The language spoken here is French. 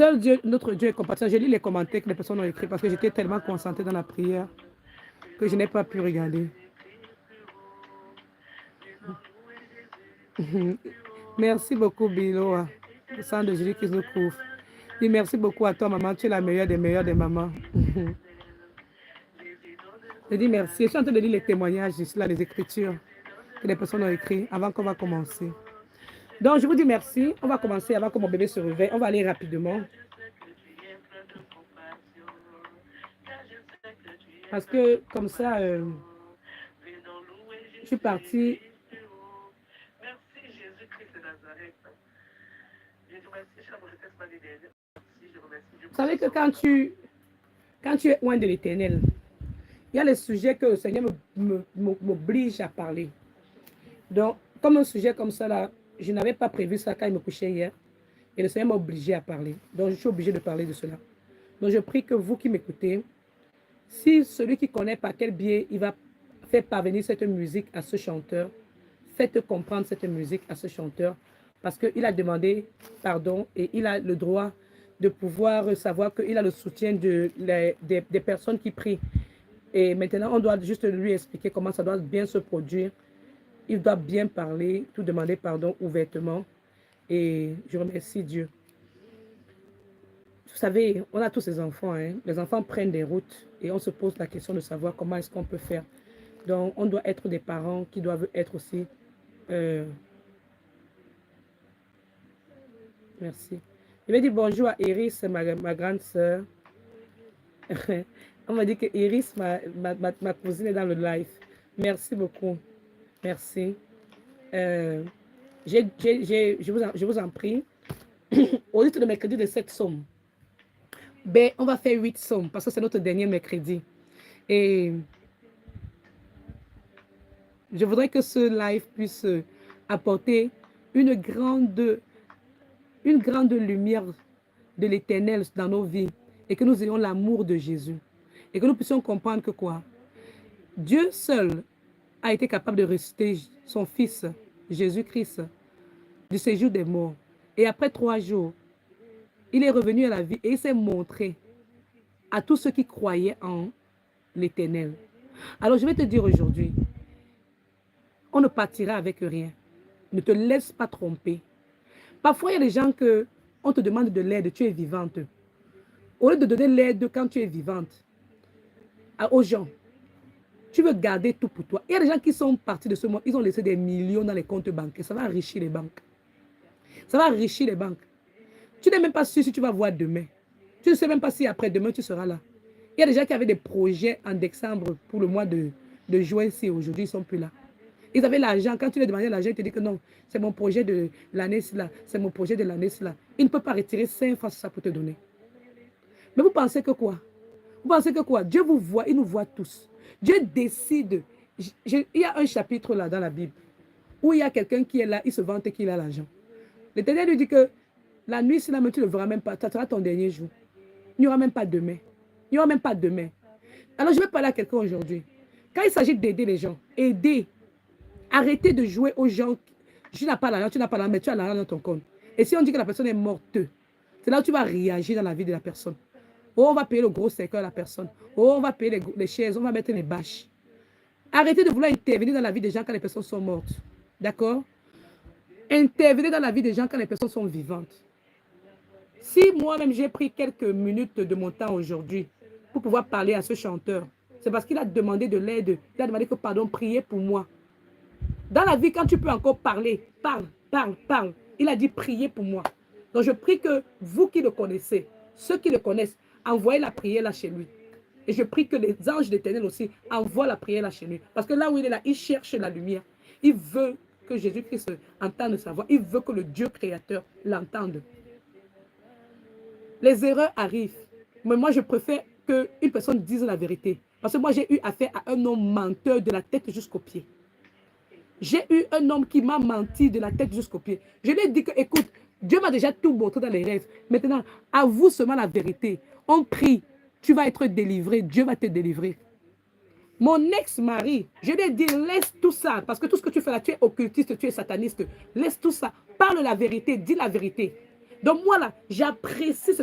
Seul Dieu, notre Dieu est compatissant. J'ai lu les commentaires que les personnes ont écrits parce que j'étais tellement concentrée dans la prière que je n'ai pas pu regarder. Merci beaucoup, Biloa. Le sang de Jésus qui nous couvre. Et merci beaucoup à toi, maman. Tu es la meilleure des mamans. Je dis merci. Je suis en train de lire les témoignages ici, là, les écritures que les personnes ont écrites avant qu'on va commencer. Donc, je vous dis merci. On va commencer avant que mon bébé se réveille. On va aller rapidement. Parce que, comme ça, je suis partie. Vous savez que quand tu es loin de l'Éternel, il y a les sujets que le Seigneur m'oblige à parler. Donc, comme un sujet comme ça, là, je n'avais pas prévu ça quand il me couchait hier. Et le Seigneur m'a obligé à parler. Donc, je suis obligé de parler de cela. Donc, je prie que vous qui m'écoutez, si celui qui connaît par quel biais il va faire parvenir cette musique à ce chanteur, faites comprendre cette musique à ce chanteur parce qu'il a demandé pardon et il a le droit de pouvoir savoir qu'il a le soutien des personnes qui prient. Et maintenant, on doit juste lui expliquer comment ça doit bien se produire. Il doit bien parler, tout demander pardon ouvertement. Et je remercie Dieu. Vous savez, on a tous ces enfants. Hein? Les enfants prennent des routes et on se pose la question de savoir comment est-ce qu'on peut faire. Donc, on doit être des parents qui doivent être aussi... Merci. Je vais dire bonjour à Iris, ma grande sœur. On m'a dit que Iris, ma cousine, est dans le live. Merci beaucoup. Merci. Je vous en prie. Au lieu de mercredi de 7 sommes, ben, on va faire 8 sommes parce que c'est notre dernier mercredi. Et je voudrais que ce live puisse apporter une grande lumière de l'Éternel dans nos vies et que nous ayons l'amour de Jésus et que nous puissions comprendre que quoi? Dieu seul a été capable de ressusciter son Fils, Jésus-Christ, du séjour des morts. Et après 3 jours, il est revenu à la vie et il s'est montré à tous ceux qui croyaient en l'Éternel. Alors je vais te dire aujourd'hui, on ne partira avec rien. Ne te laisse pas tromper. Parfois, il y a des gens que on te demande de l'aide, tu es vivante. Au lieu de donner l'aide quand tu es vivante aux gens, tu veux garder tout pour toi. Il y a des gens qui sont partis de ce monde, ils ont laissé des millions dans les comptes bancaires. Ça va enrichir les banques. Ça va enrichir les banques. Tu n'es même pas sûr si tu vas voir demain. Tu ne sais même pas si après-demain, tu seras là. Il y a des gens qui avaient des projets en décembre pour le mois de juin, si aujourd'hui, ils ne sont plus là. Ils avaient l'argent. Quand tu leur demandais l'argent, ils te disent que non, c'est mon projet de l'année, c'est mon projet de l'année, cela. Ils ne peuvent pas retirer 5 fois ça pour te donner. Mais vous pensez que quoi? Vous pensez que quoi? Dieu vous voit, il nous voit tous. Dieu décide. Il y a un chapitre là dans la Bible où il y a quelqu'un qui est là, il se vante qu'il a l'argent. L'Éternel lui dit que la nuit, si tu ne le verras même pas, ça sera ton dernier jour. Il n'y aura même pas demain. Il n'y aura même pas demain. Alors je vais parler à quelqu'un aujourd'hui. Quand il s'agit d'aider les gens, aider. Arrêtez de jouer aux gens. Tu n'as pas l'argent, tu n'as pas l'argent, mais tu as l'argent dans ton compte. Et si on dit que la personne est morte, c'est là où tu vas réagir dans la vie de la personne. Oh, on va payer le gros cercueil à la personne. Oh, on va payer les chaises, on va mettre les bâches. Arrêtez de vouloir intervenir dans la vie des gens quand les personnes sont mortes. D'accord? Intervenez dans la vie des gens quand les personnes sont vivantes. Si moi-même j'ai pris quelques minutes de mon temps aujourd'hui pour pouvoir parler à ce chanteur, c'est parce qu'il a demandé de l'aide. Il a demandé que pardon, priez pour moi. Dans la vie, quand tu peux encore parler, parle. Il a dit priez pour moi. Donc je prie que vous qui le connaissez, ceux qui le connaissent, envoyez la prière là chez lui. Et je prie que les anges d'Éternel aussi envoient la prière là chez lui. Parce que là où il est là, il cherche la lumière. Il veut que Jésus-Christ entende sa voix. Il veut que le Dieu créateur l'entende. Les erreurs arrivent. Mais moi, je préfère qu'une personne dise la vérité. Parce que moi, j'ai eu affaire à un homme menteur de la tête jusqu'aux pieds. J'ai eu un homme qui m'a menti de la tête jusqu'aux pieds. Je lui ai dit que, écoute, Dieu m'a déjà tout montré dans les rêves. Maintenant, avoue seulement la vérité. On prie, tu vas être délivré, Dieu va te délivrer. Mon ex-mari, je lui ai dit, laisse tout ça, parce que tout ce que tu fais là, tu es occultiste, tu es sataniste. Laisse tout ça, parle la vérité, dis la vérité. Donc moi là, j'apprécie ce